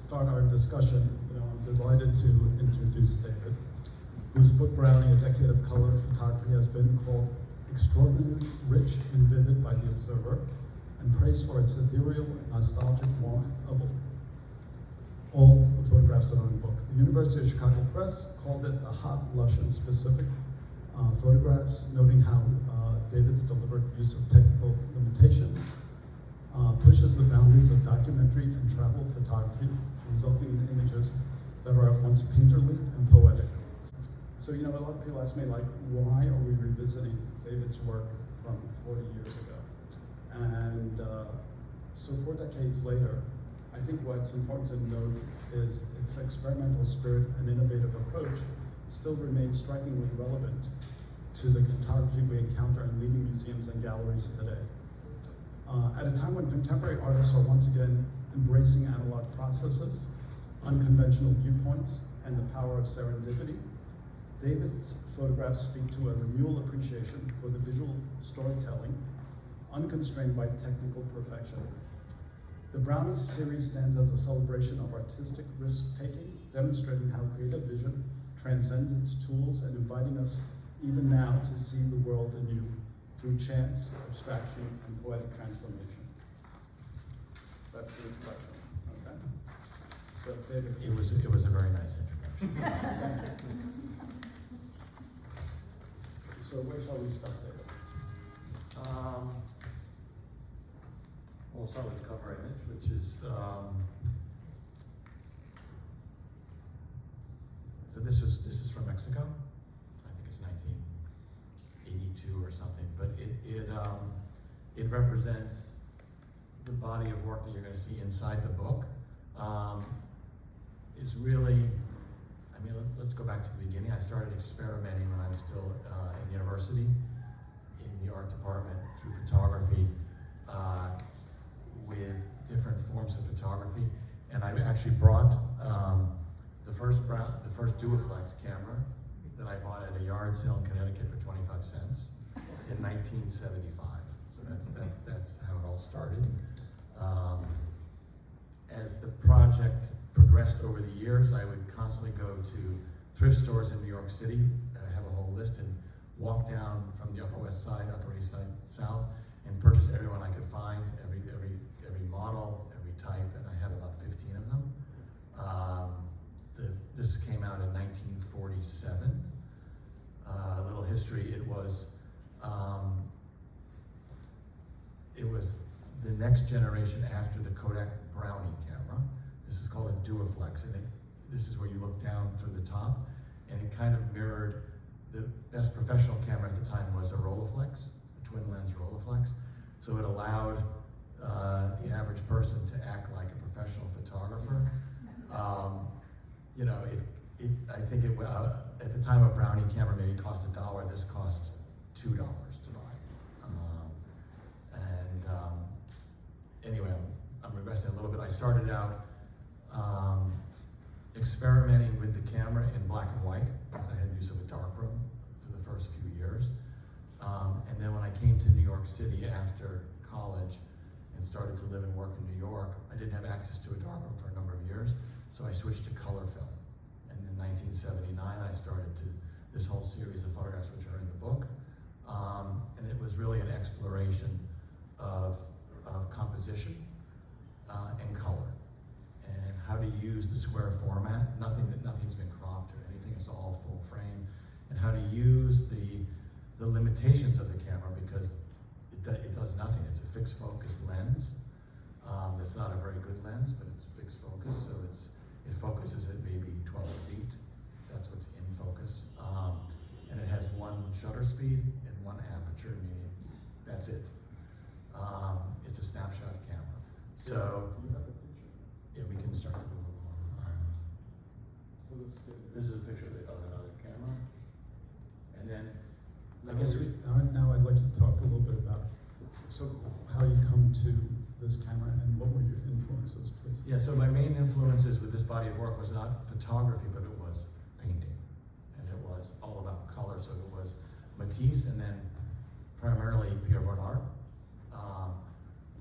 start our discussion, I'm delighted to introduce David, whose book Brownie, A Decade of Color Photography has been called extraordinarily rich and vivid by The Observer, and praised for its ethereal and nostalgic warmth of all the photographs that are in the book. The University of Chicago Press called it the hot, lush, and specific photographs, noting how David's deliberate use of technical limitations pushes the boundaries of documentary and travel photography, resulting in images that are at once painterly and poetic. So, a lot of people ask me, why are we revisiting David's work from 40 years ago? And so 4 decades later, I think what's important to note is its experimental spirit and innovative approach still remains strikingly relevant to the photography we encounter in leading museums and galleries today. At a time when contemporary artists are once again embracing analog processes, unconventional viewpoints, and the power of serendipity, David's photographs speak to a renewal appreciation for the visual storytelling, unconstrained by technical perfection. The Brownie series stands as a celebration of artistic risk-taking, demonstrating how creative vision transcends its tools and inviting us even now to see the world anew through chance, abstraction, and poetic transformation. That's the introduction, okay? So, David. It was a very nice introduction. So where shall we start, David? We'll start with the cover image, which is, so this is from Mexico. I think it's 1982 or something, but it represents the body of work that you're going to see inside the book. It's really, let's go back to the beginning. I started experimenting when I was still in university, in the art department, through photography, with different forms of photography. And I actually brought the first Duoflex camera that I bought at a yard sale in Connecticut for 25 cents in 1975. So that's how it all started. As the project progressed over the years, I would constantly go to thrift stores in New York City, have a whole list, and walk down from the Upper West Side, Upper East Side, South, and purchase everyone I could find, every model, every type, and I have about 15 of them. This came out in 1947. A little history, it was the next generation after the Kodak Brownie camera. This is called a Duoflex, and this is where you look down through the top, and it kind of mirrored the best professional camera at the time was a Rolleiflex, a twin lens Rolleiflex. So it allowed the average person to act like a professional photographer. I think at the time a Brownie camera maybe cost $1. This cost $2 to buy. Anyway, I'm regressing a little bit. I started out experimenting with the camera in black and white, because I had use of a darkroom for the first few years. And then when I came to New York City after college and started to live and work in New York, I didn't have access to a darkroom for a number of years, so I switched to color film. And in 1979, I started this whole series of photographs which are in the book. And it was really an exploration of composition and color, and how to use the square format. Nothing's been cropped or anything, it's all full frame, and how to use the limitations of the camera, because it does nothing. It's a fixed focus lens. That's not a very good lens, but it's fixed focus, so it focuses at maybe 12 feet. That's what's in focus. And it has one shutter speed and one aperture, meaning that's it. It's a snapshot camera. So, yeah, we can start to move along. This is a picture of another camera. And then, I guess now I'd like to talk a little bit about how you come to this camera and what were your influences, please? Yeah, so my main influences with this body of work was not photography, but it was painting. And it was all about color, so it was Matisse and then primarily Pierre Bernard,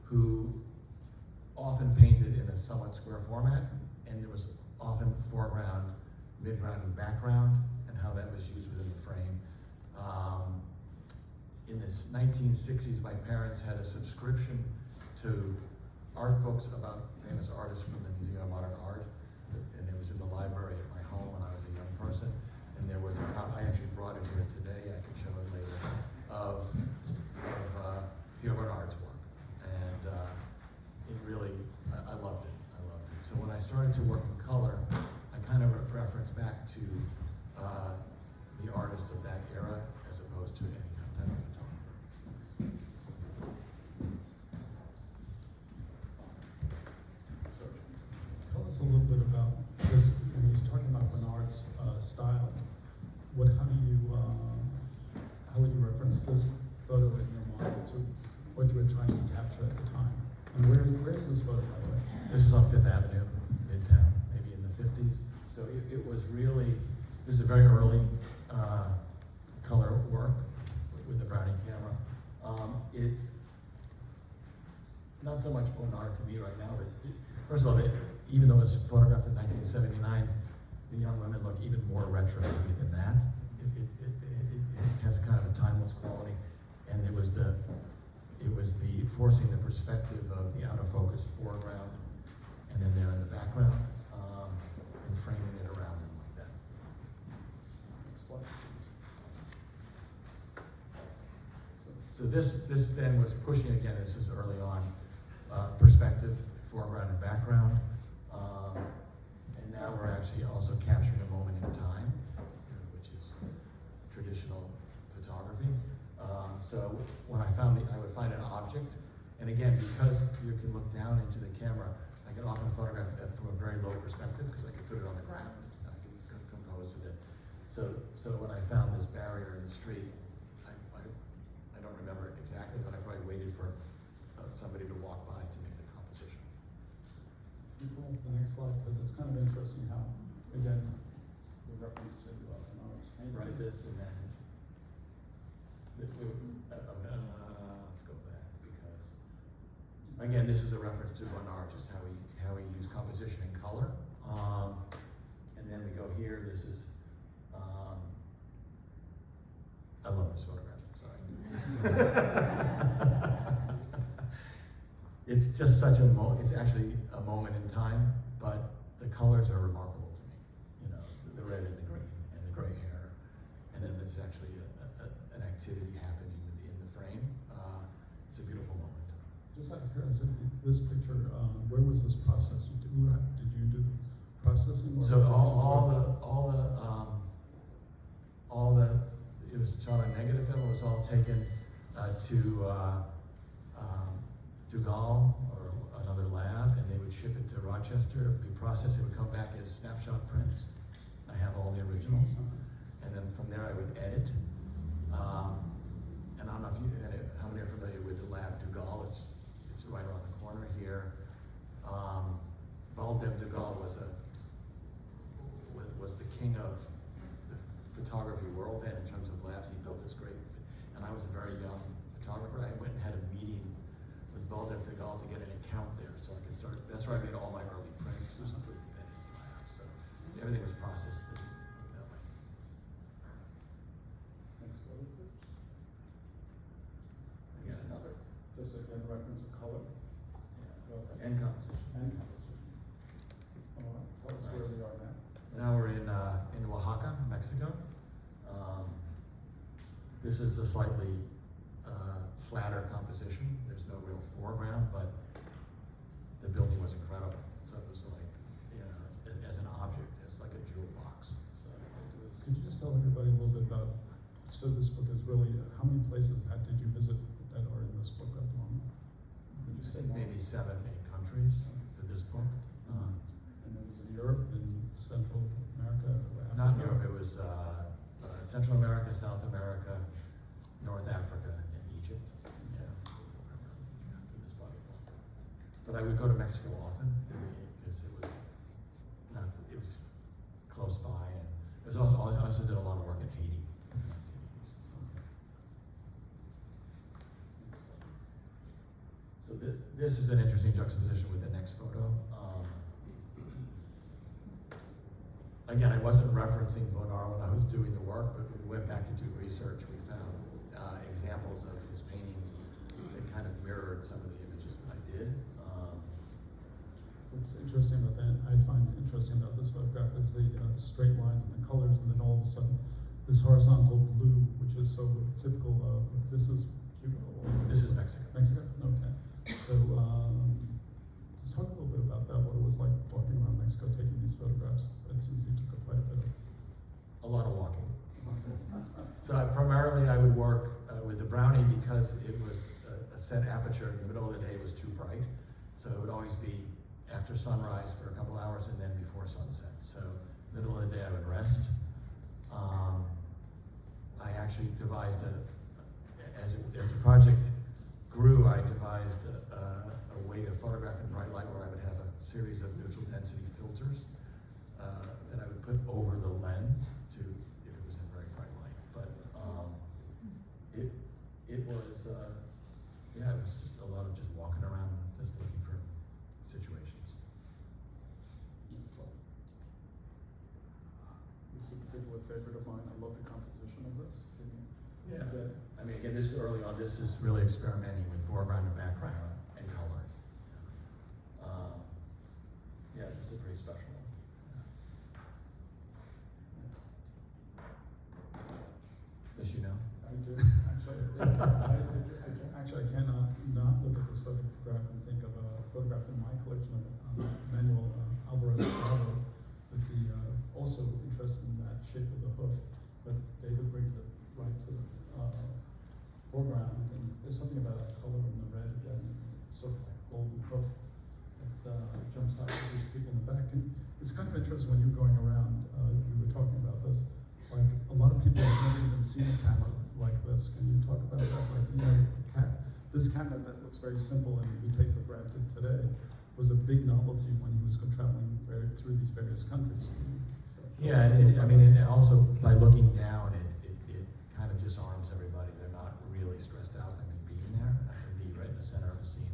who often painted in a somewhat square format and there was often foreground, midground, and background, and how that was used within the frame. In the 1960s, my parents had a subscription to art books about famous artists from the Museum of Modern Art, and it was in the library at my home when I was a young person. And there was I actually brought it here today, I can show it later, of Pierre Bernard's work. And it really, I loved it, So when I started to work in color, I kind of referenced back to the artists of that era as opposed to any type of photographer. Tell us a little bit about this. When you're talking about Bernard's style, how would you reference this photo in your mind to what you were trying to capture at the time? And where is this photo, by the way? This is on Fifth Avenue, Midtown, maybe in the 50s. So it was really, this is a very early color work with the Brownie camera. Not so much Bernard to me right now, but first of all, even though it was photographed in 1979, the young women look even more retro to me than that. It has kind of a timeless quality, and it was the forcing the perspective of the out of focus foreground, and then there in the background, and framing it around them like that. Next slide, please. So this then was pushing again. This is early on, perspective, foreground and background, and now we're actually also capturing a moment in time, which is traditional photography. So when I would find an object, and again, because you can look down into the camera, I can often photograph it from a very low perspective because I can put it on the ground and I can compose with it. So when I found this barrier in the street, I don't remember it exactly, but I probably waited for somebody to walk by to make the composition. Can you pull up the next slide, because it's kind of interesting how, again, the reference to Bernard's paintings. Right, this and that. Let's go back, because again, this is a reference to Bernard, just how he used composition and color. And then we go here. This is I love this photograph. Sorry. It's just such it's actually a moment in time, but the colors are remarkable to me. You know, the red and the green and the gray hair, and then there's actually an activity happening in the frame. It's a beautiful moment. Just out of curiosity, this picture, where was this process? Did you do the processing? Or So it was shot on negative film. It was all taken to Dugal or another lab, and they would ship it to Rochester. It would be processed. It would come back as snapshot prints. I have all the originals, and then from there I would edit. And I don't know how many are familiar with the lab Dugal. It's right around the corner here. Baldem Dugal was the king of the photography world then in terms of labs. He built this great, and I was a very young photographer. I went and had a meeting with Baldem Dugal to get an account there so I could start. That's where I made all my early prints, was at his lab. So everything was processed that way. Next photo, please. Again, another. Just again, reference to color. Yeah. Okay. And composition. And composition. All right, tell us where we are now. Now we're in Oaxaca, Mexico. This is a slightly flatter composition. There's no real foreground, but the building was incredible. So it was like, as an object, it's like a jewel box. So Could you just tell everybody a little bit about, so this book is really, how many places did you visit that are in this book at the moment? Would you say more? maybe 7, 8 countries for this book. And it was in Europe, in Central America? Or Not Africa? Europe, it was Central America, South America, North Africa, and Egypt. Yeah, for this body of work. But I would go to Mexico often because it was close by, and I also did a lot of work in Haiti. So this is an interesting juxtaposition with the next photo. again, I wasn't referencing Bonnard when I was doing the work, but when we went back to do research, we found examples of his paintings that kind of mirrored some of the images that I did. What's interesting about that, I find interesting about this photograph is the straight lines and the colors, and then all of a sudden, this horizontal blue, which is so typical of, this is Cuba? This is Mexico. Mexico, okay. So, just talk a little bit about that, what it was like walking around Mexico taking these photographs. It seems you took quite a bit of. A lot of walking. So primarily I would work with the Brownie because it was a set aperture. In the middle of the day it was too bright. So it would always be after sunrise for a couple hours and then before sunset. So middle of the day I would rest. I actually devised as the project grew, I devised a way to photograph in bright light where I would have a series of neutral density filters that I would put over the lens to, if it was in very bright light. But it was, yeah, it was just a lot of just walking around, just looking for situations. This is a particular favorite of mine. I love the composition of this. Yeah, I mean, again, this is early on. This is really experimenting with foreground and background and color. Yeah, this is a pretty special one. Yes, you know? I do, actually, I cannot not look at this photograph and think of a photograph in my collection of Manuel Alvarez with the, also interested in that shape of the hoof, but David brings it right to the foreground, and there's something about that color in the red again, sort of like golden hoof that jumps out at these people in the back. And it's kind of interesting when you're going around, we were talking about this, like a lot of people have never even seen a camera like this. Can you talk about that? Like, you know, this camera that looks very simple and we take for granted today was a big novelty when he was traveling through these various countries. So, yeah, and I mean, and also by looking down, it kind of disarms everybody. They're not really stressed out by me being there. I can be right in the center of a scene.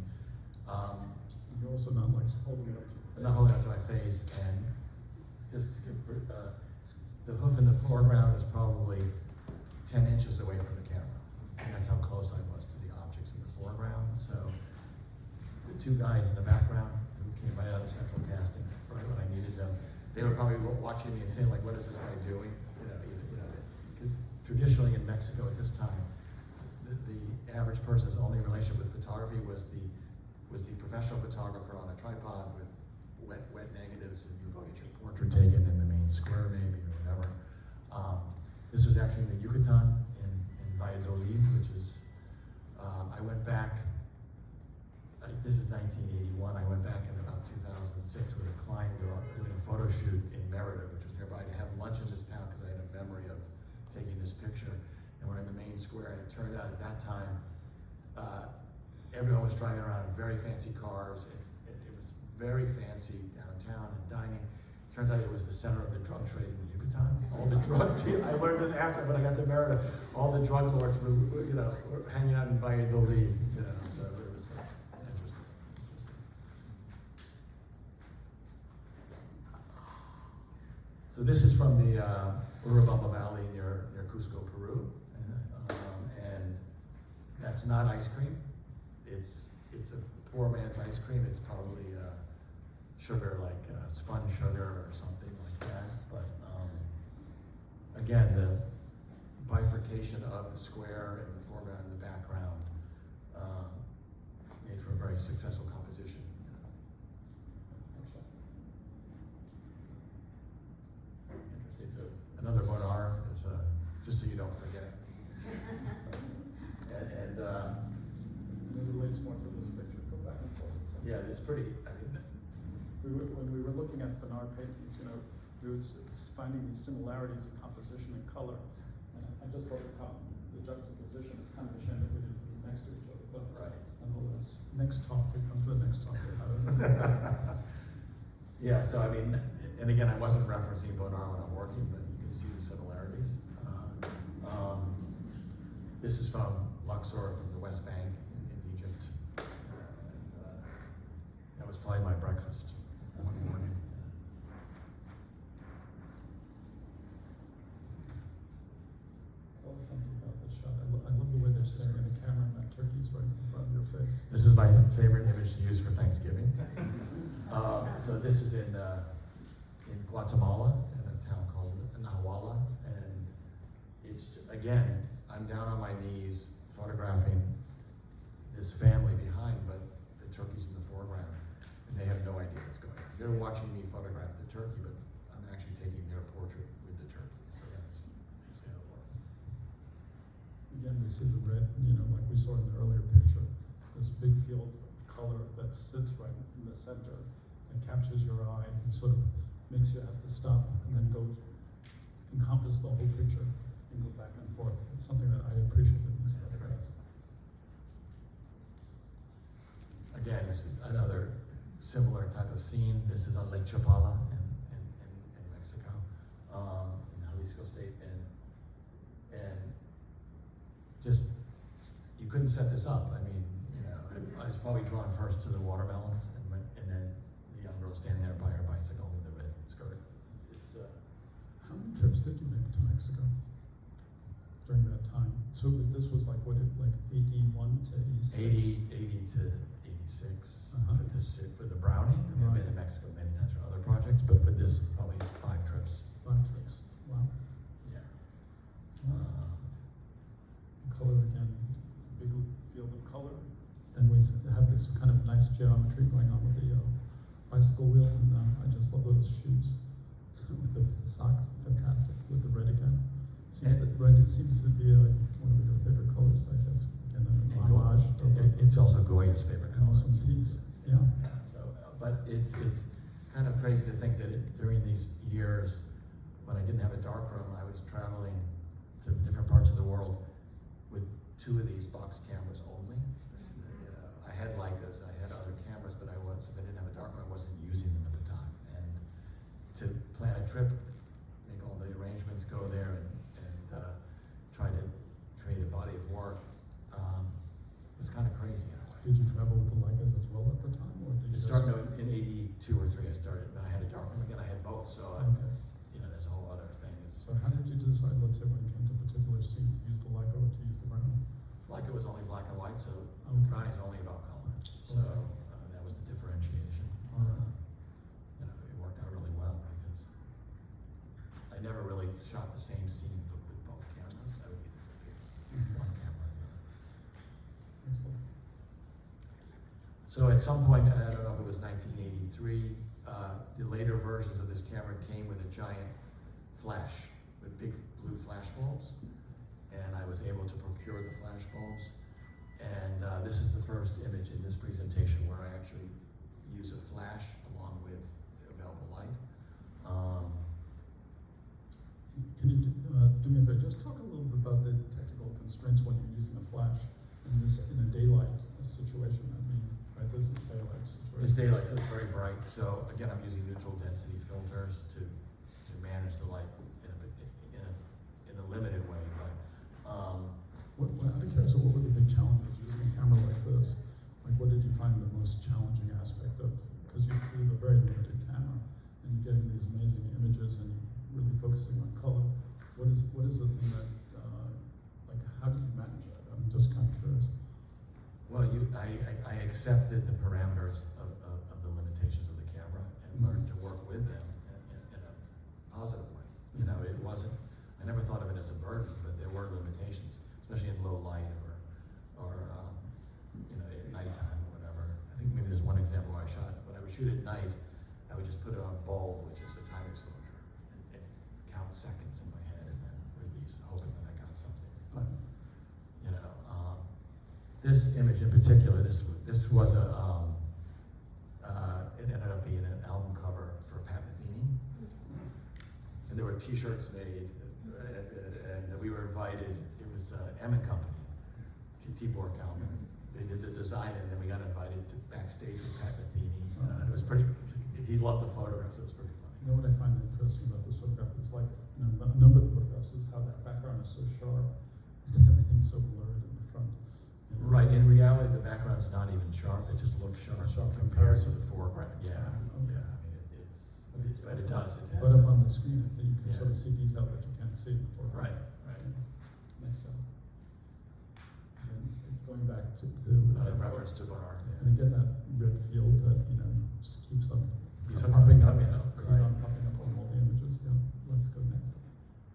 You're also not like holding it up to your face. Not holding it up to my face, and just to give, the hoof in the foreground is probably 10 inches away from the camera. And that's how close I was to the objects in the foreground. So the two guys in the background who came right out of central casting, right when I needed them, they were probably watching me and saying, like, what is this guy doing? Because traditionally in Mexico at this time, the average person's only relationship with photography was the professional photographer on a tripod with wet negatives, and you go get your portrait taken in the main square maybe or whatever. This was actually in the Yucatan in Valladolid, which is, I went back, this is 1981, I went back in about 2006 with a client. We were doing a photo shoot in Merida, which was nearby, to have lunch in this town because I had a memory of taking this picture. And we're in the main square, and it turned out at that time, everyone was driving around in very fancy cars. It was very fancy downtown and dining. Turns out it was the center of the drug trade in the Yucatan. All the drug I learned this after when I got to Merida. All the drug lords were hanging out in Valladolid. So it was interesting. So this is from the Urubamba Valley near Cusco, Peru, and that's not ice cream. It's a poor man's ice cream. It's probably sugar, like spun sugar or something like that. But again, the bifurcation of the square and the foreground and the background made for a very successful composition. Interesting too. Another Bonnard is just so you don't forget. and It relates more to this picture. Go back and forth. yeah, it's pretty. I mean, when we were looking at Bonnard paintings, we were finding these similarities in composition and color. And I just thought the juxtaposition is kind of a shame that we didn't put them next to each other. But right. Nonetheless, next talk, we come to the next topic. Yeah, so I mean, and again, I wasn't referencing Bonnard when I'm working, but you can see the similarities. This is from Luxor, from the West Bank in Egypt. That was probably my breakfast one morning. tell us something about this shot? I love the way they're staring at the camera and that turkey's right in front of your face. This is my favorite image to use for Thanksgiving. So this is in Guatemala, in a town called Nahuala, and it's, again, I'm down on my knees photographing this family behind, but the turkey's in the foreground, and they have no idea what's going on. They're watching me photograph the turkey, but I'm actually taking their portrait with the turkey. So that's basically how it works. Again, we see the red, like we saw in the earlier picture, this big field of color that sits right in the center and captures your eye and sort of makes you have to stop and then go encompass the whole picture and go back and forth. It's something that I appreciate in these That's photographs. Again, this is another similar type of scene. This is on Lake Chapala in Mexico, in Jalisco State, and just, you couldn't set this up. I mean, I was probably drawn first to the watermelons, and then the young girl standing there by her bicycle with a red skirt. It's How many trips did you make to Mexico during that time? So this was like 81 to 86? 80 to 86 Uh-huh. for the Brownie. I mean, I've been in Mexico many times for other projects, but for this, probably 5 trips. 5 trips. Wow. Yeah. The color again, big field of color. Then we have this kind of nice geometry going on with the bicycle wheel, and I just love those shoes with the socks. Fantastic with the red again. Red seems to be one of your favorite colors, I guess. Again, an homage. It's also Goya's favorite color. Awesome piece. Yeah. So, but it's kind of crazy to think that during these years, when I didn't have a darkroom, I was traveling to different parts of the world with 2 of these box cameras only. I had Leicas, I had other cameras, but if I didn't have a darkroom, I wasn't using them at the time. And to plan a trip, make all the arrangements, go there, and try to create a body of work, was kind of crazy in a way. Did you travel with the Leicas as well at the time, or did you It started in 82 or 3. I started, then I had a darkroom again. I had both, so Okay. That's a whole other thing. So how did you decide, let's say when it came to a particular scene, to use the Leica or to use the Brownie? Like it was only black and white, so Okay. Brownie's only about color. So that was the differentiation. All right. It worked out really well because I never really shot the same scene with both cameras. I would either pick one camera. Excellent. So at some point, I don't know if it was 1983, the later versions of this camera came with a giant flash, with big blue flash bulbs, and I was able to procure the flash bulbs. And this is the first image in this presentation where I actually use a flash along with available light. Can you do me a favor, just talk a little bit about the technical constraints when you're using a flash in a daylight situation? I mean, right, this is a daylight situation. It's daylight, so it's very bright. So again, I'm using neutral density filters to manage the light in a limited way. But Out of curiosity, what were the big challenges using a camera like this? Like, what did you find the most challenging aspect of? Because you use a very limited camera, and you're getting these amazing images, and really focusing on color. What is the thing that, how do you manage that? I'm just kind of curious. well, I accepted the parameters of the limitations of the camera and learned to work with them in a positive way. It wasn't. I never thought of it as a burden, but there were limitations, especially in low light or at nighttime or whatever. I think maybe there's one example where when I would shoot at night, I would just put it on bulb, which is the time exposure, and count seconds in my head and then release, hoping that I got something. But this image in particular, this was it ended up being an album cover for Pat Metheny, and there were T-shirts made, and we were invited. It was M & Company, T-Borg album. They did the design, and then we got invited to backstage with Pat Metheny. It was pretty. He loved the photographs. It was pretty funny. You know what I find interesting about this photograph is a number of the photographs is how that background is so sharp and everything's so blurred in the front. Right. In reality, the background's not even sharp. It just looks sharp compared to the foreground. Yeah. Okay. Yeah. I mean, but it does. It has. But up on the screen, you can sort of see detail that you can't see in the foreground. Right. Next slide. And going back to Reference to Bernard. and again, that red field that, just keeps on Keeps on popping up, coming up, right. popping up on all the images. Yeah, let's go next.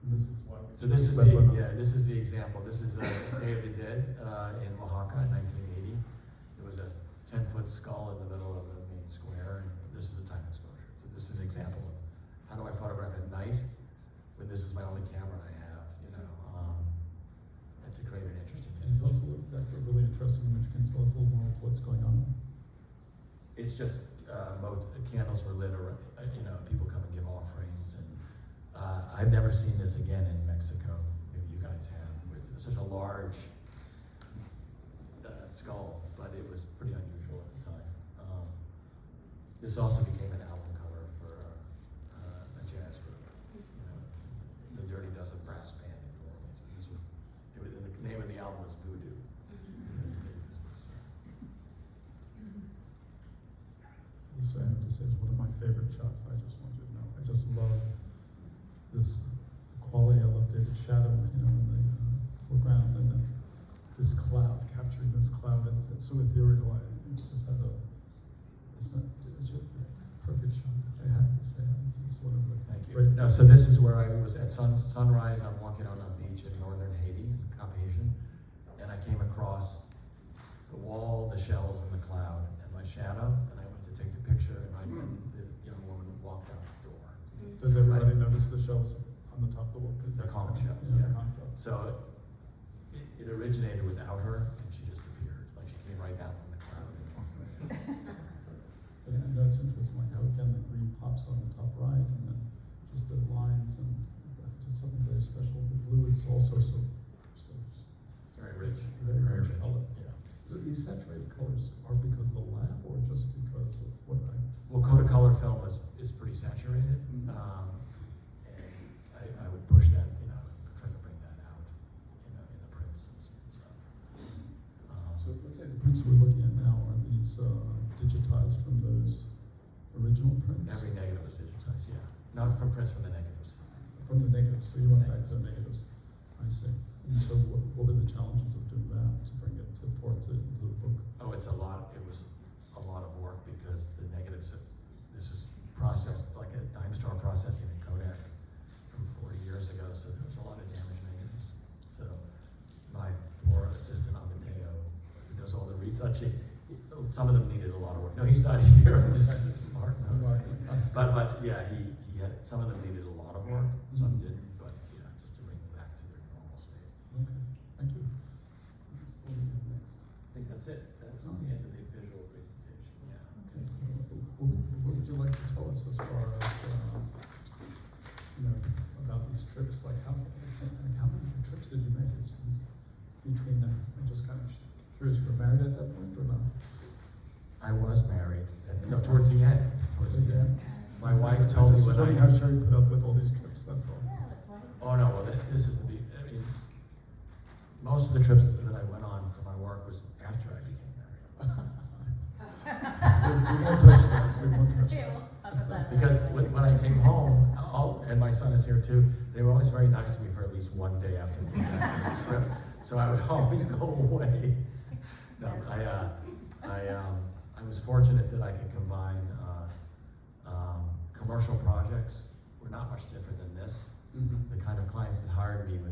And this is why we So this is chose that one. this is the example. This is Day of the Dead in Oaxaca in 1980. It was a 10-foot skull in the middle of the main square, and this is a time exposure. So this is an example of how do I photograph at night when this is my only camera I have, and to create an interesting And it's image. also, that's a really interesting image. Can you tell us a little more of what's going on there? It's just candles were lit, or people come and give offerings, and I've never seen this again in Mexico. Maybe you guys have. With such a large skull, but it was pretty unusual at the time. This also became an album cover for a jazz group, the Dirty Dozen Brass Band in New Orleans. And the name of the album was Voodoo. So they used this. This I have to say is one of my favorite shots. I just want you to know. I just love this the quality. I love David's shadow, in the foreground, and then this cloud, capturing this cloud. It's so ethereal. It just has it's a perfect shot. I have to say, it's one of the Thank you. great. No, so this is where I was at sunrise. I'm walking on a beach in northern Haiti, Cap Haitian, and I came across the wall, the shells, and the cloud, and my shadow, and I went to take the picture, and the young woman walked out the door. Does everybody notice the shells on the top of the wall? The conch shells, Yeah. yeah. The conch shells. So it originated without her, and she just appeared. Like she came right down from the cloud and walked right in. And that's interesting, like how again the green pops on the top right, and then just the lines and just something very special. The blue is also so Very rich. very rich rich. color. Yeah. So these saturated colors are because of the lab, or just because of what I? Well, Kodacolor film is pretty saturated, Mhm. and I would push that, try to bring that out, in the prints and stuff. So let's say the prints we're looking at now are these digitized from those original prints. Every negative was digitized, yeah. Not from prints, from the negatives. From the negatives. So you went back to the negatives. I see. And so what were the challenges of doing that to bring it forth to the book? Oh, it was a lot of work because the negatives, this is processed like a dime store processing in Kodak from 40 years ago, so there was a lot of damaged negatives. So my poor assistant Amadeo, who does all the retouching, some of them needed a lot of work. No, he's not here, I'm just Mark knows. But yeah, he had, some of them needed a lot of work, some didn't, but yeah, just to bring them back to their normal state. Okay, thank you. What do we have next? I think that's it. That was the end of the visual presentation, yeah. Okay, so what would you like to tell us as far as, about these trips? Like how many trips did you make? Is between them? I'm just kind of curious. You were married at that point or not? I was married, and no, towards the end. My wife I'm told me just when wondering how Sherry put up with all these trips, that's all. Oh no, well, this is most of the trips that I went on for my work was after I became married. We won't touch that, we won't touch that. Because when I came home, and my son is here too, they were always very nice to me for at least one day after I came back from the trip. So I would always go away. No, I was fortunate that I could combine commercial projects. Were not much different than this. Mm-hmm. The kind of clients that hired me to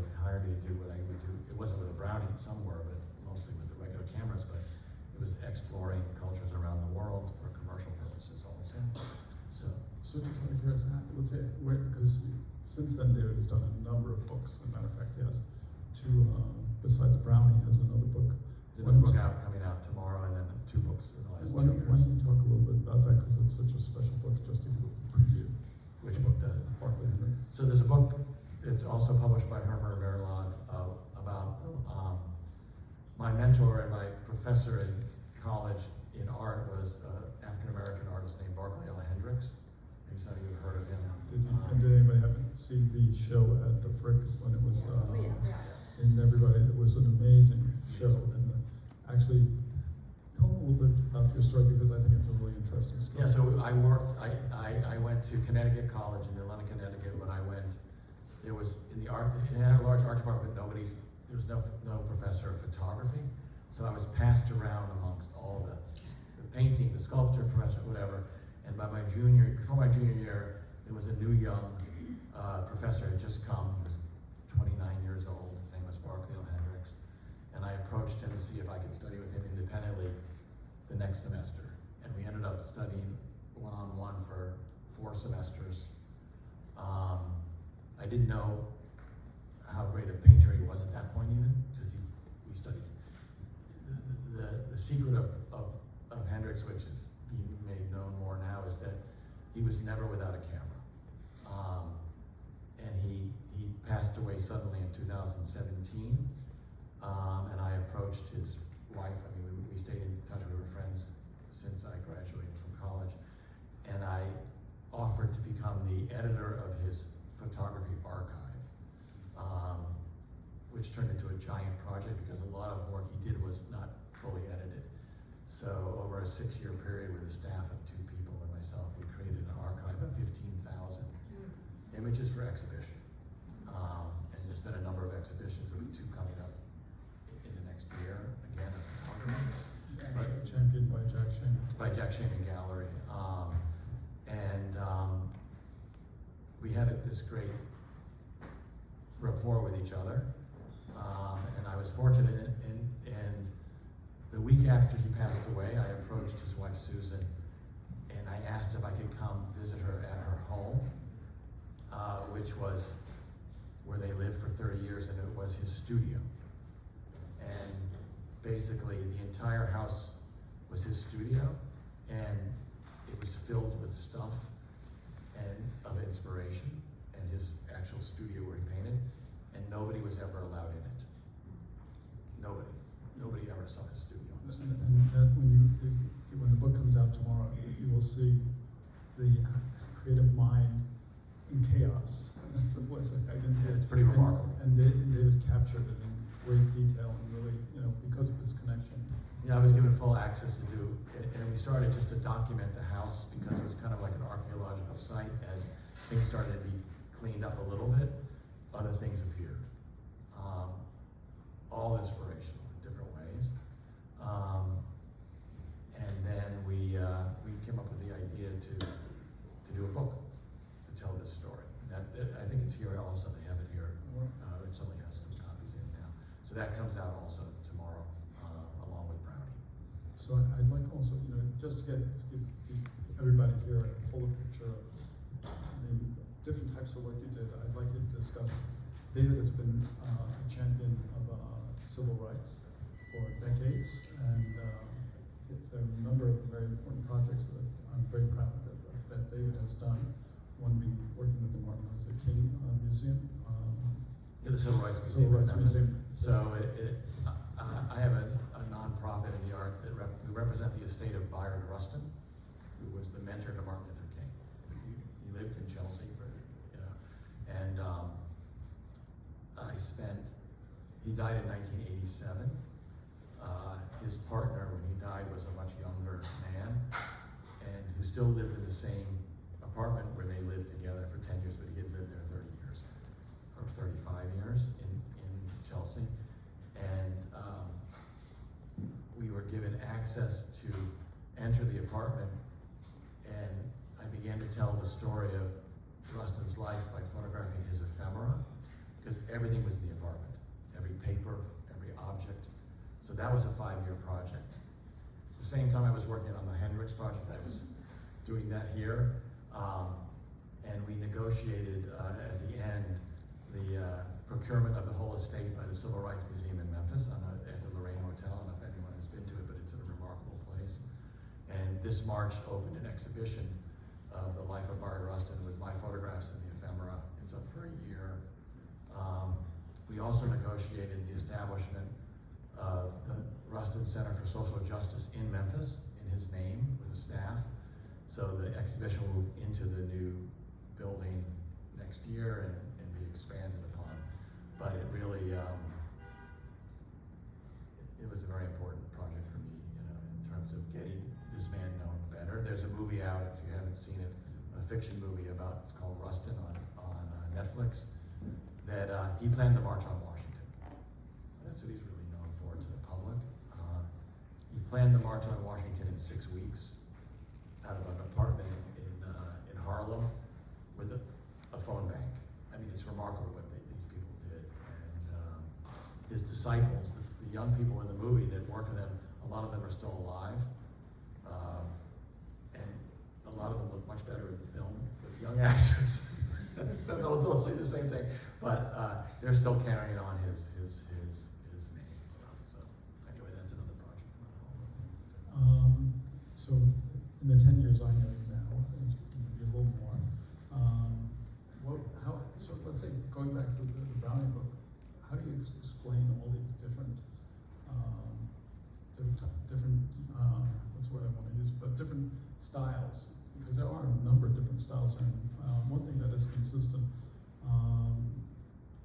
do what I would do. It wasn't with a Brownie, some were, but mostly with the regular cameras. But it was exploring cultures around the world for commercial purposes also. So just out of curiosity, let's say, because since then David has done a number of books. As a matter of fact, he has two, besides the Brownie, he has another book. there's a book coming out tomorrow, and then 2 books in the last 2 years. Why don't you talk a little bit about that, because it's such a special book, just to give a preview. Which book? Barclay Henry. So there's a book, it's also published by Hermer Verlag, about my mentor and my professor in college in art was African-American artist named Barclay Hendricks. Maybe some of you have heard of him. Did anybody happen to see the show at the Frick when it was, and everybody, it was an amazing show. And actually, tell me a little bit about your story, because I think it's a really interesting story. Yeah, so I went to Connecticut College in Atlantic, Connecticut. When I went, there was, it had a large art department, but nobody there was no professor of photography, so I was passed around amongst all the painting, the sculptor, professor, whatever. And before my junior year, there was a new young professor had just come. He was 29 years old. His name was Barclay Hendricks, and I approached him to see if I could study with him independently the next semester. And we ended up studying one-on-one for 4 semesters. I didn't know how great a painter he was at that point even, because we studied. The secret of Hendricks, which is being made known more now, is that he was never without a camera. And he passed away suddenly in 2017, and I approached his wife. I mean, we stayed in touch. We were friends since I graduated from college, and I offered to become the editor of his photography archive, which turned into a giant project because a lot of work he did was not fully edited. So over a 6-year period with a staff of 2 people and myself, we created an archive of 15,000 images for exhibition. And there's been a number of exhibitions. There'll be 2 coming up in the next year, again, of photography. Championed by Jack Shaman. By Jack Shaman Gallery. We had this great rapport with each other. And I was fortunate, and the week after he passed away, I approached his wife Susan, and I asked if I could come visit her at her home, which was where they lived for 30 years, and it was his studio. And basically, the entire house was his studio, and it was filled with stuff and of inspiration, and his actual studio where he painted, and nobody was ever allowed in it. Nobody ever saw his studio on the side. And that when the book comes out tomorrow, you will see the creative mind in chaos. That's a voice I can see. It's pretty remarkable. And David captured it in great detail, and really, because of his connection. Yeah, I was given full access to do, and we started just to document the house because it was kind of like an archaeological site. As things started to be cleaned up a little bit, other things appeared. All inspirational in different ways. And then we came up with the idea to do a book to tell this story. I think it's here also. They have it here. Rizzoli has some copies in now. So that comes out also tomorrow, along with Brownie. So I'd like also, just to give everybody here a fuller picture of the different types of work you did. I'd like you to discuss. David has been a champion of civil rights for decades, and it's a number of very important projects that I'm very proud that David has done. One being working with the Martin Luther King Museum. Yeah, the Civil Rights Museum. So I have a nonprofit in the art that we represent the estate of Bayard Rustin, who was the mentor to Martin Luther King. He lived in Chelsea and he died in 1987. His partner, when he died, was a much younger man, and who still lived in the same apartment where they lived together for 10 years, but he had lived there 30 years, or 35 years in Chelsea. And we were given access to enter the apartment, and I began to tell the story of Rustin's life by photographing his ephemera, because everything was in the apartment, every paper, every object. So that was a 5-year project. At the same time I was working on the Hendricks project, I was doing that here, and we negotiated at the end the procurement of the whole estate by the Civil Rights Museum in Memphis at the Lorraine Hotel. I don't know if anyone has been to it, but it's a remarkable place. And this March opened an exhibition of the life of Bayard Rustin with my photographs and the ephemera. It's up for a year. We also negotiated the establishment of the Rustin Center for Social Justice in Memphis in his name with a staff. So the exhibition will move into the new building next year and be expanded upon. But it really, it was a very important project for me, in terms of getting this man known better. There's a movie out, if you haven't seen it, a fiction movie it's called Rustin on Netflix, that he planned the March on Washington. City's really known for to the public. He planned the March on Washington in 6 weeks out of an apartment in Harlem with a phone bank. I mean, it's remarkable what these people did. And his disciples, the young people in the movie that worked with him, a lot of them are still alive. And a lot of them look much better in the film with young actors. they'll say the same thing, but they're still carrying on his name and stuff. So anyway, that's another project. So in the 10 years I know you now, maybe a little more, so let's say going back to the Brownie book, how do you explain all these different what's the word I want to use, but different styles? Because there are a number of different styles, and one thing that is consistent,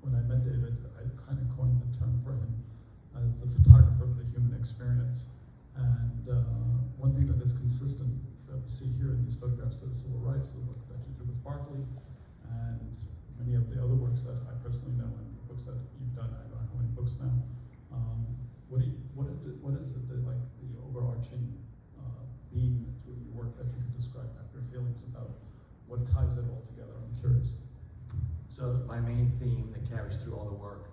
when I met David, I kind of coined the term for him as the photographer of the human experience. And one thing that is consistent that we see here in these photographs of the civil rights, the work that you did with Barclay, and many of the other works that I personally know, and books that you've done, I don't know how many books now. What is it that, like, the overarching theme through your work that you could describe, your feelings about what ties it all together? I'm curious. So my main theme that carries through all the work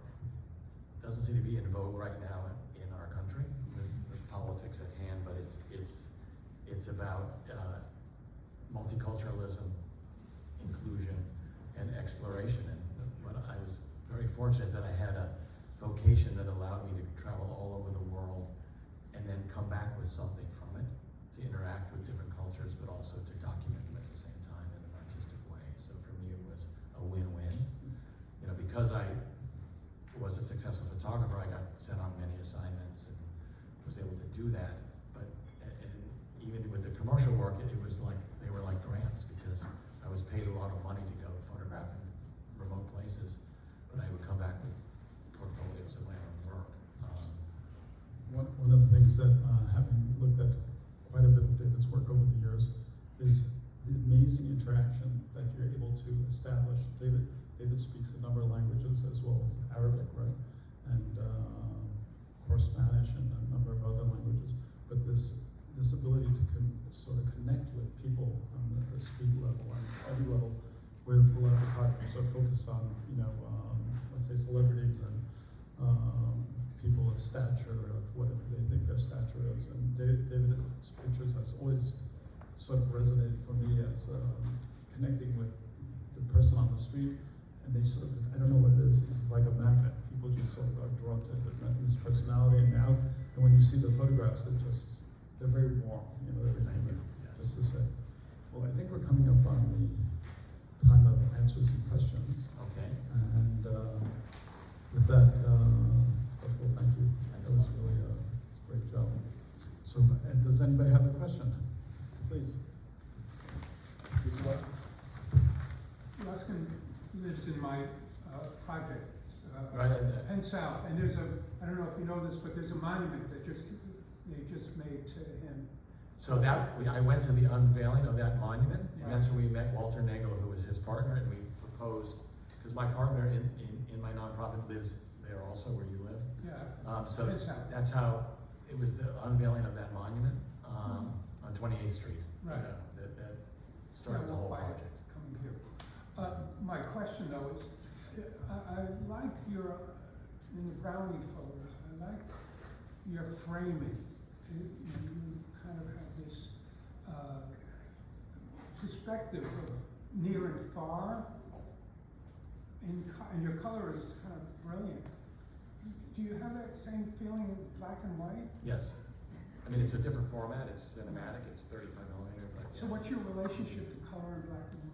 doesn't seem to be in vogue right now in our country with politics at hand, but it's about multiculturalism, inclusion, and exploration. And but I was very fortunate that I had a vocation that allowed me to travel all over the world and then come back with something from it, to interact with different cultures, but also to document them at the same time in an artistic way. So for me, it was a win-win. You know, because I was a successful photographer, I got sent on many assignments and was able to do that. But and even with the commercial work, it was like, they were like grants, because I was paid a lot of money to go photograph in remote places, but I would come back with portfolios of my own work. One of the things that, having looked at quite a bit of David's work over the years, is the amazing interaction that you're able to establish. David speaks a number of languages as well as Arabic, right? And of course Spanish and a number of other languages. But this ability to sort of connect with people on the street level and every level, where a lot of photographers are focused on, let's say celebrities and people of stature, or whatever they think their stature is. And David's pictures has always sort of resonated for me as connecting with the person on the street. And they sort of, I don't know what it is, it's like a magnet. People just sort of are drawn to his personality. And now, and when you see the photographs, they're very warm, everything. Just to say. Well, I think we're coming up on the time of answers and questions. Okay. And with that, first of all, thank you. That was really a great job. So, and does anybody have a question? Please. Ruskin lives in my project, Right. Penn South, and there's I don't know if you know this, but there's a monument that they just made to him. So I went to the unveiling of that monument, and that's when we met Walter Nagel, who was his partner, and we proposed, because my partner in my nonprofit lives there also, where you live. Yeah. So that's how it was, the unveiling of that monument on 28th Street. Right. That started the whole project. Coming here. My question though is, I like in the Brownie photos, I like your framing. You kind of have this perspective of near and far, and your color is kind of brilliant. Do you have that same feeling in black and white? Yes. I mean, it's a different format, it's cinematic, it's 35 millimeter, but So what's your relationship to color and black and white?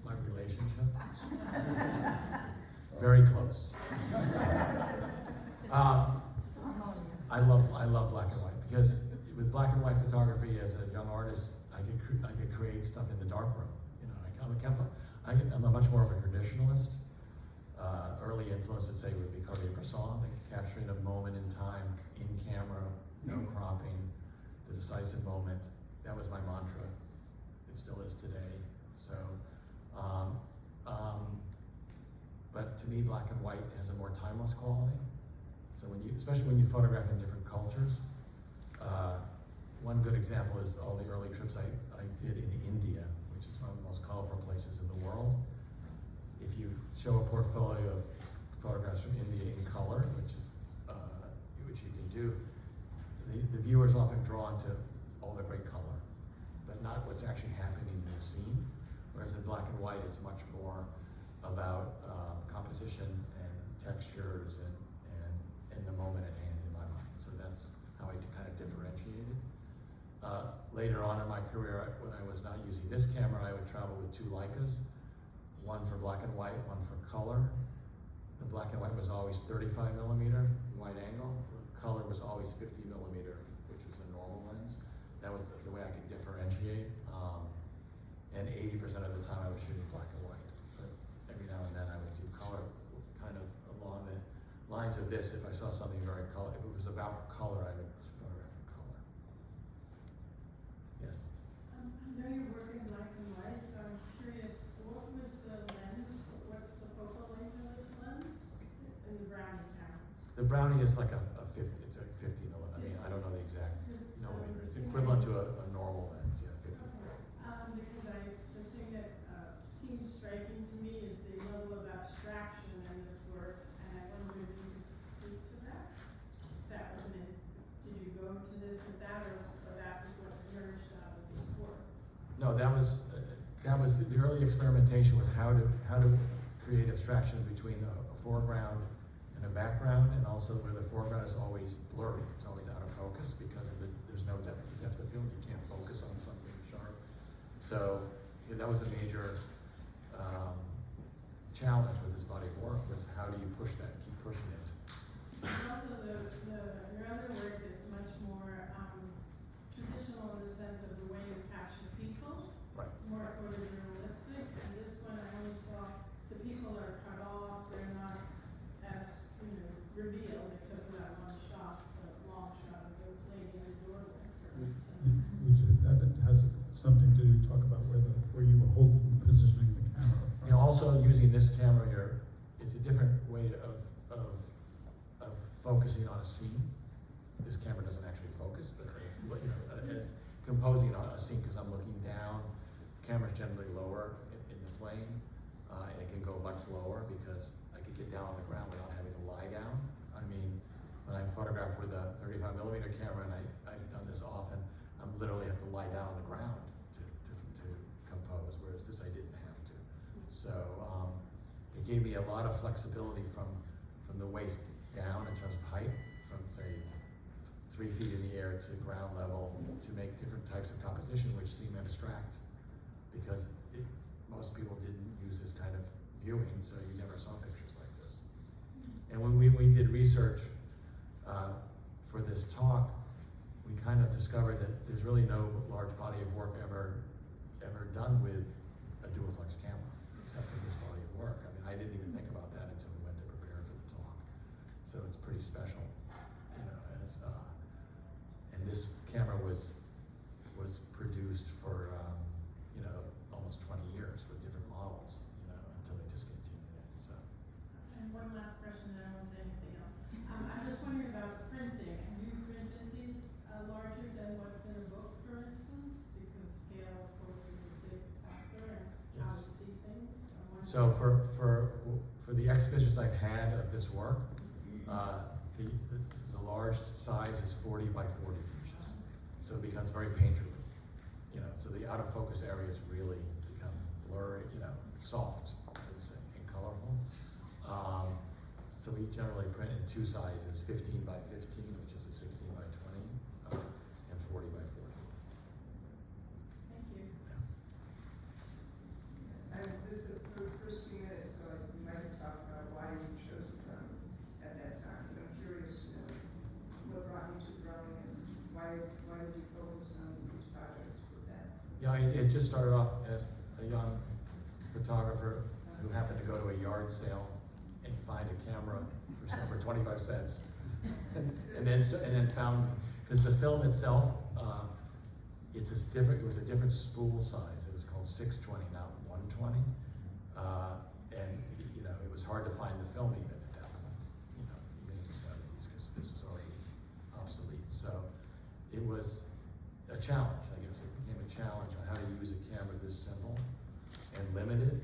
my relationship? Very close. I love black and white, because with black and white photography, as a young artist, I could create stuff in the dark room. I'm a much more of a traditionalist. Early influence, let's say, would be Cartier-Bresson, capturing a moment in time, in camera, no cropping, the decisive moment. That was my mantra. It still is today. So, but to me, black and white has a more timeless quality. So especially when you photograph in different cultures, one good example is all the early trips I did in India, which is one of the most colorful places in the world. If you show a portfolio of photographs from India in color, which you can do, the viewer is often drawn to all the great color, but not what's actually happening in the scene. Whereas in black and white, it's much more about composition and textures and the moment at hand in my mind. So that's how I kind of differentiated. Later on in my career, when I was not using this camera, I would travel with 2 Leicas, one for black and white, one for color. The black and white was always 35 millimeter wide angle. The color was always 50 millimeter, which was a normal lens. That was the way I could differentiate. And 80% of the time I was shooting black and white. But every now and then I would do color, kind of along the lines of this. If I saw something very color, if it was about color, I would photograph in color. Yes? I know you work in black and white, so I'm curious, what was the lens, what's the focal length of this lens in the Brownie camera? The Brownie is like a 50, it's a 50 millimeter. I mean, I don't know the exact millimeter. It's equivalent to a normal lens, yeah, 50. Okay. Because the thing that seems striking to me is the level of abstraction in this work, and I wonder if you could speak to that. That was did you go to this with that, or that was what emerged out of this work? No, that was the early experimentation was how to create abstraction between a foreground and a background, and also where the foreground is always blurry, it's always out of focus because there's no depth of field, you can't focus on something sharp. So yeah, that was a major challenge with this body of work, was how do you push that, keep pushing it. Also, your other work is much more traditional in the sense of the way you capture people, Right. more photojournalistic, and this one I only saw the people are cut off, they're not as, revealed, except for that one shot, the long shot of the lady in the doorway, for instance. That has something to talk about where you were positioning the camera. You know, also using this camera, it's a different way of focusing on a scene. This camera doesn't actually focus, but it's composing on a scene because I'm looking down. Camera's generally lower in the plane, and it can go much lower because I could get down on the ground without having to lie down. I mean, when I photograph with a 35 millimeter camera, and I've done this often, I literally have to lie down on the ground to compose, whereas this I didn't have to. So it gave me a lot of flexibility from the waist down in terms of height, from say 3 feet in the air to ground level, to make different types of composition which seem abstract because most people didn't use this kind of viewing, so you never saw pictures like this. And when we did research for this talk, we kind of discovered that there's really no large body of work ever done with a dual flex camera, except for this body of work. I mean, I didn't even think about that until we went to prepare for the talk. So it's pretty special, and this camera was produced for almost 20 years with different models, until they discontinued it. So. And one last question, and I won't say anything else. I'm just wondering about printing. Have you printed these larger than what's in a book, for instance? Because scale, of course, is a big factor in how Yes. to see things. So for the exhibitions I've had of this work, the large size is 40 by 40 inches. So it becomes very painterly. So the out of focus areas really become blurry, soft, I would say, and colorful. So we generally print in 2 sizes, 15 by 15, which is a 16 by 20, and 40 by 40. Thank you. And this is the first few minutes, so you might talk about why you chose Brownie at that time. I'm curious to know what brought you to Brownie and why did you focus on these projects with that? Yeah, it just started off as a young photographer who happened to go to a yard sale and find a camera for 25 cents, and then found, because the film itself, it was a different spool size. It was called 620, not 120, and it was hard to find the film even at that point, you know, even in the 70s, because this was already obsolete. So it was a challenge, I guess. It became a challenge on how to use a camera this simple and limited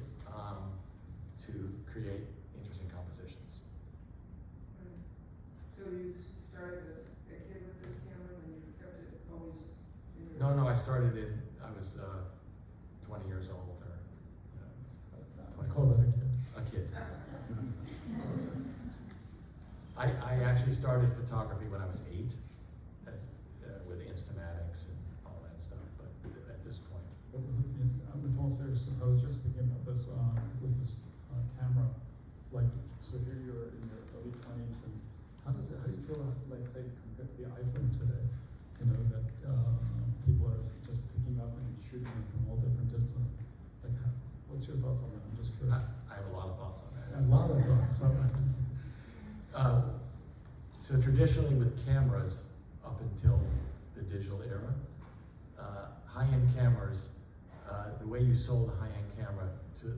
to create interesting compositions. Right. So you started as a kid with this camera, and you kept it always in your... No, I started I was 20 years old, or, you know, I call that a kid. a kid. I actually started photography when I was 8, with Instamatics and all that stuff, but at this point. But with all seriousness, I was just thinking about this, with this camera, like, so here you're in your early 20s, and how do you feel, like, say, compared to the iPhone today, you know, that people are just picking up and shooting it from all different distances? Like, what's your thoughts on that? I'm just curious. I have a lot of thoughts on that. A lot of thoughts, all right. So traditionally with cameras, up until the digital era, high-end cameras, the way you sold a high-end camera to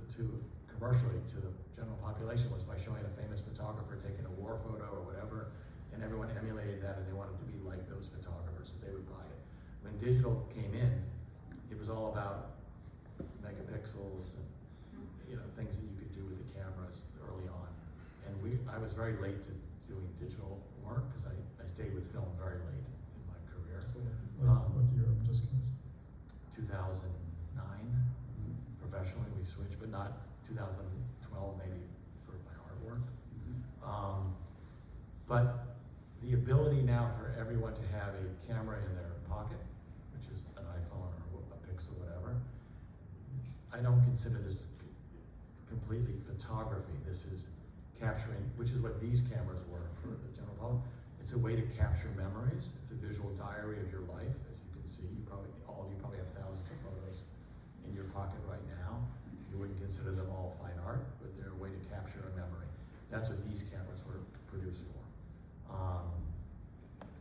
commercially to the general population was by showing a famous photographer taking a war photo or whatever, and everyone emulated that and they wanted to be like those photographers, so they would buy it. When digital came in, it was all about megapixels and, you know, things that you could do with the cameras early on. And I was very late to doing digital work because I stayed with film very late in my career. What year? I'm just curious. 2009, professionally we switched, but not 2012 maybe for my artwork. But the ability now for everyone to have a camera in their pocket, which is an iPhone or a Pixel, whatever, I don't consider this completely photography. This is capturing, which is what these cameras were for the general public. It's a way to capture memories. It's a visual diary of your life. As you can see, all of you probably have thousands of photos in your pocket right now. You wouldn't consider them all fine art, but they're a way to capture a memory. That's what these cameras were produced for.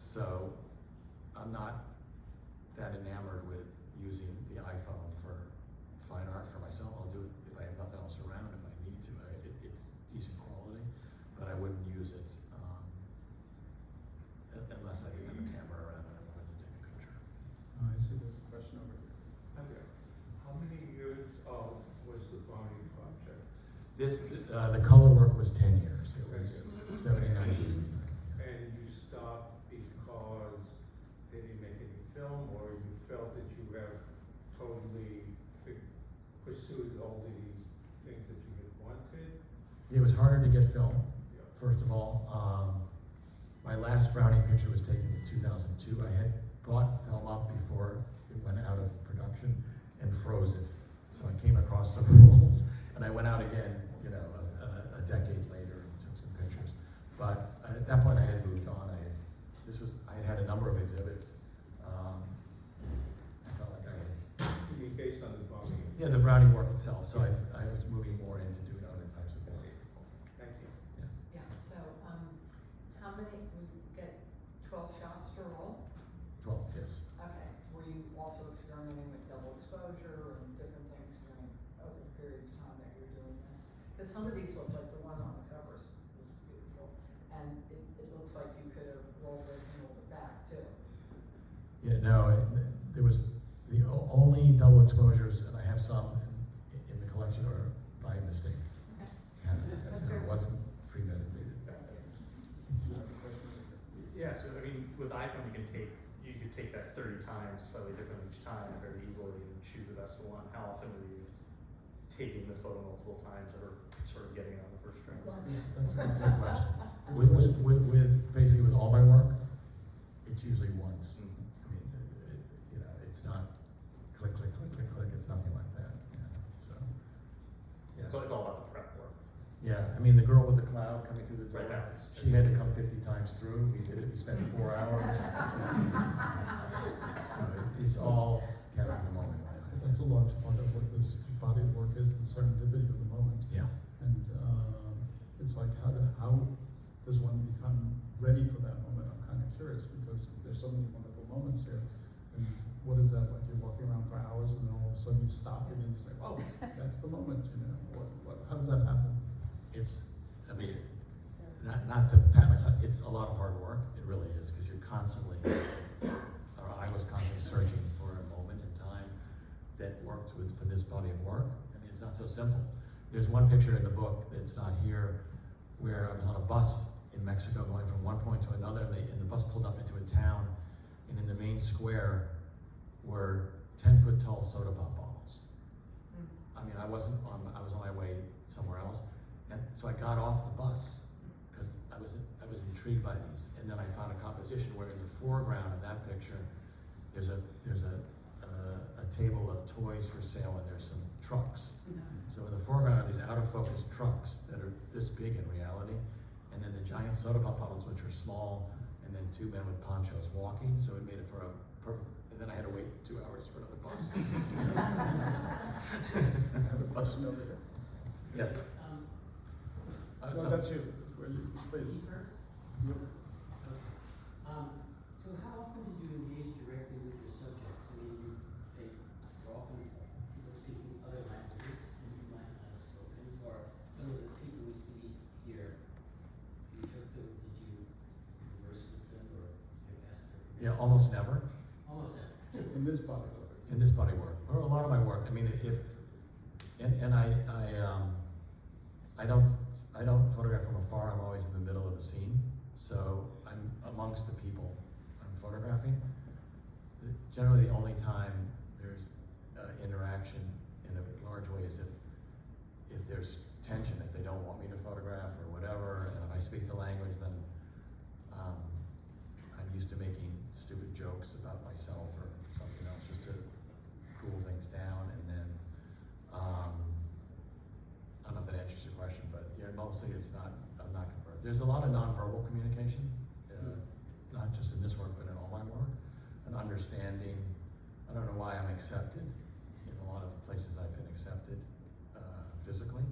So I'm not that enamored with using the iPhone for fine art for myself. I'll do it if I have nothing else around, if I need to. It's decent quality, but I wouldn't use it unless I didn't have a camera around and I wanted to take a picture. I see there's a question over here. Okay. How many years was the Brownie project? The color work was 10 years. It was 79 to 89. And you stopped because they didn't make any film, or you felt that you have totally pursued all the things that you had wanted? It was harder to get film, Yeah. first of all. My last Brownie picture was taken in 2002. I had bought film up before it went out of production and froze it. So I came across some rules, and I went out again, you know, a decade later and took some pictures. But at that point I had moved on. I had had a number of exhibits. I felt like I had, You mean based on the Brownie? yeah, the Brownie work itself. So I was moving more into doing other types of I work. see. Thank you. Yeah, so, how many, we get 12 shots to roll? 12, yes. Okay, were you also experimenting with double exposure and different things during, over the period of time that you were doing this? Because some of these look like the one on the covers was beautiful, and it looks like you could have rolled it and rolled it back too. Yeah, no, there was the only double exposures, and I have some in the collection, are by mistake. Okay. It wasn't premeditated. You have a question over here. Yeah, so I mean, with iPhone, you could take that 30 times, slightly different each time, very easily, and choose the best one. How often were you taking the photo multiple times, or sort of getting it on the first try? That's a good question. With basically with all my work, it's usually once. I mean, you know, it's not click, click, click, click, click. It's nothing like that. Yeah, so. Yeah. So it's all about the prep work. Yeah, I mean, the girl with the cloud coming through the door, Right, that was- she had to come 50 times through. We did it. We spent 4 hours. It's all counting the moment. That's a large part of what this body of work is, the serendipity of the moment. Yeah. And it's like, how does one become ready for that moment? I'm kind of curious because there's so many wonderful moments here. And what is that like? You're walking around for hours and then all of a sudden you stop and then you say, "Whoa, that's the moment." You know, how does that happen? it's, I mean, not to pat myself, it's a lot of hard work, it really is, because you're constantly, or I was constantly searching for a moment in time that worked for this body of work. I mean, it's not so simple. There's one picture in the book that's not here, where I was on a bus in Mexico going from one point to another, and the bus pulled up into a town, and in the main square were 10-foot tall soda pop bottles. I mean, I was on my way somewhere else, and so I got off the bus because I was intrigued by these, and then I found a composition where in the foreground of that picture, there's a table of toys for sale, and there's some trucks. So in the foreground are these out of focus trucks that are this big in reality, and then the giant soda pop bottles, which are small, and then two men with ponchos walking. So it made it for a perfect. And then I had to wait 2 hours for another bus. I have a question over here. Yes. No, that's you. That's where you, please. Me first? You. So how often did you engage directly with your subjects? I mean, they are often people speaking other languages, and you might not have spoken, or some of the people we see here, you took them, did you converse with them, or you ask their permission? Yeah, almost never. Almost never. In this body of work. In this body of work, or a lot of my work. I mean, I don't photograph from afar. I'm always in the middle of a scene, so I'm amongst the people I'm photographing. Generally, the only time there's interaction in a large way is if there's tension, if they don't want me to photograph or whatever, and if I speak the language, then I'm used to making stupid jokes about myself or something else just to cool things down, and then I don't know if that answers your question, but yeah, mostly I'm not converted. There's a lot of nonverbal communication, not just in this work, but in all my work. An understanding, I don't know why I'm accepted in a lot of places I've been accepted physically.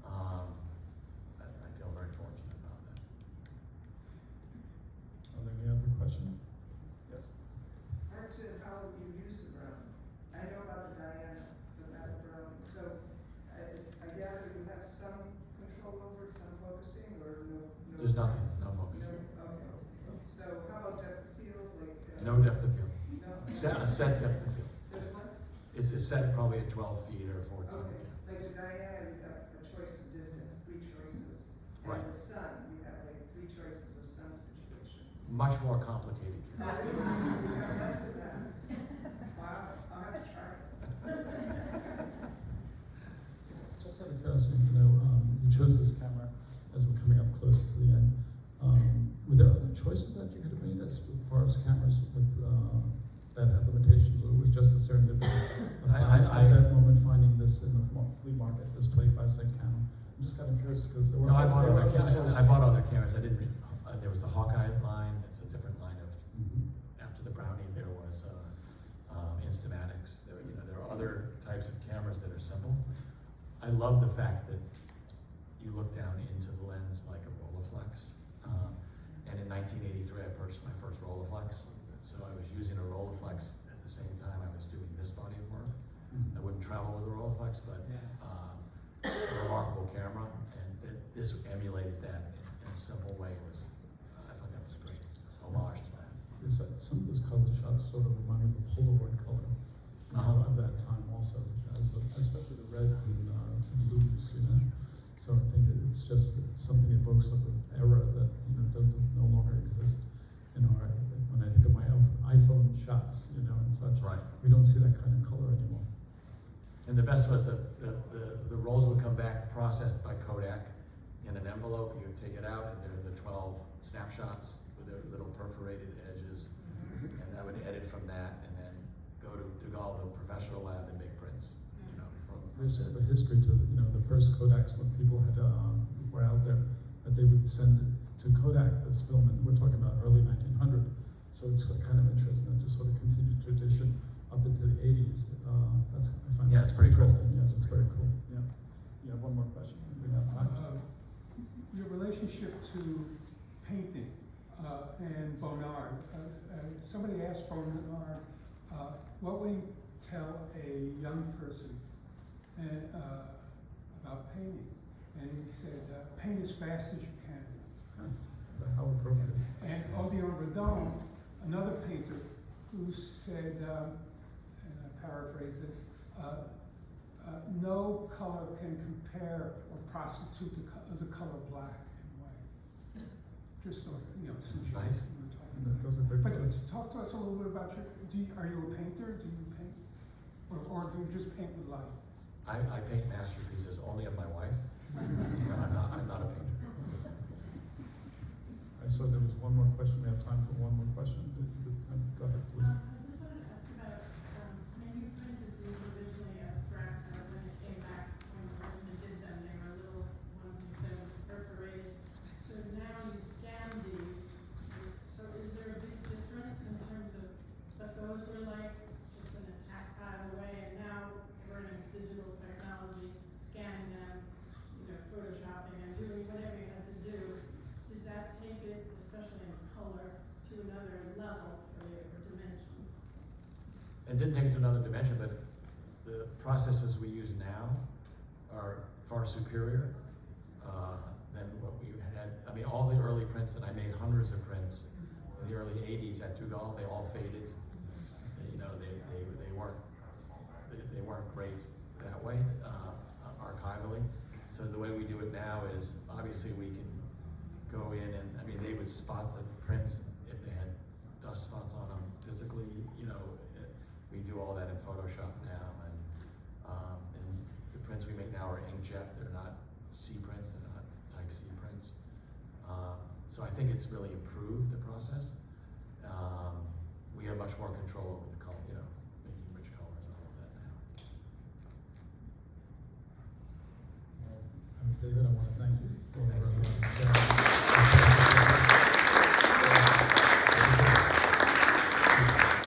I feel very fortunate about that. Are there any other questions? Yes. Back to how you use the Brownie. I know about the Diana, but not the Brownie. So I gather you have some control over it, some focusing, or no? There's nothing, no focus. No, okay. So how about depth of field, like? No depth of field. No? A set depth of field. There's one? It's set probably at 12 feet or 14. Okay, Yeah. like the Diana, you have a choice of distance, 3 choices. Right. And the sun, you have like 3 choices of sun situation. Much more complicated. You have less than that. Wow, I'll have to try it. Just out of curiosity, you chose this camera as we're coming up close to the end. Were there other choices that you could have made as far as cameras with that had limitations, or was just a serendipity of at that moment finding this in the flea market, this 25-cent camera? I'm just kind of curious because there were. No, I bought other choices. cameras. I bought other cameras. I didn't. There was the Hawkeye line. It's a different line of. After the Brownie, there was Instamatics. There are other types of cameras that are simple. I love the fact that you look down into the lens like a Rolleiflex. And in 1983, I purchased my first Rolleiflex. So I was using a Rolleiflex at the same time I was doing this body of work. I wouldn't travel with a Rolleiflex, but a remarkable camera, and this emulated that in a simple way. I thought that was a great homage to that. Yes, some of those color shots sort of remind me of the Polaroid color of that time also, especially the reds and blues, So I think it's just something evokes of an era that doesn't no longer exist in our. When I think of my iPhone shots, and such, Right. We don't see that kind of color anymore. And the best was the rolls would come back processed by Kodak in an envelope. You would take it out, and there are the 12 snapshots with their little perforated edges, and I would edit from that, and then go to Degal, the professional lab, and make prints. There's sort of a history to the first Kodaks when people had were out there that they would send to Kodak this film, and we're talking about early 1900. So it's kind of interesting that just sort of continued tradition up into the 80s. I find Yeah, that it's pretty cool. interesting. Yeah, it's very cool. Yeah. You have one more question? We have time. Your relationship to painting and Bonnard. Somebody asked Bonnard, what would you tell a young person about painting? and he said, paint as fast as you can. How appropriate. And Odeon Redon, another painter, who said, and I paraphrase this, no color can compare or prostitute the color black and white. Just so, you know, since you Nice. were talking That about does a big But difference. talk to us a little bit about are you a painter? Do you paint? Or do you just paint with light? I paint masterpieces only of my wife. I'm not a painter. I saw there was one more question. We have time for one more question. Go ahead, please. I just wanted to ask about, when you printed these originally as graph, when it came back, when you originally did them, they were little ones you said was perforated. So now you scan these, so is there a big difference in terms of what those were like, just in a tactile way, and now we're in digital technology, scanning them, you know, photoshopping and doing whatever you had to do. Did that take it, especially in color, to another level for you, or dimension? It didn't take it to another dimension, but the processes we use now are far superior than what we had. I mean, all the early prints, and I made hundreds of prints in the early '80s at Dougal. They all faded. You know, they weren't great that way archivally. So the way we do it now is obviously we can go in and, I mean, they would spot the prints if they had dust spots on them physically. You know, we do all that in Photoshop now, and the prints we make now are inkjet. They're not C prints. They're not type C prints. So I think it's really improved the process. We have much more control over the color, you know, making rich colors and all of that now. David, I want to thank you for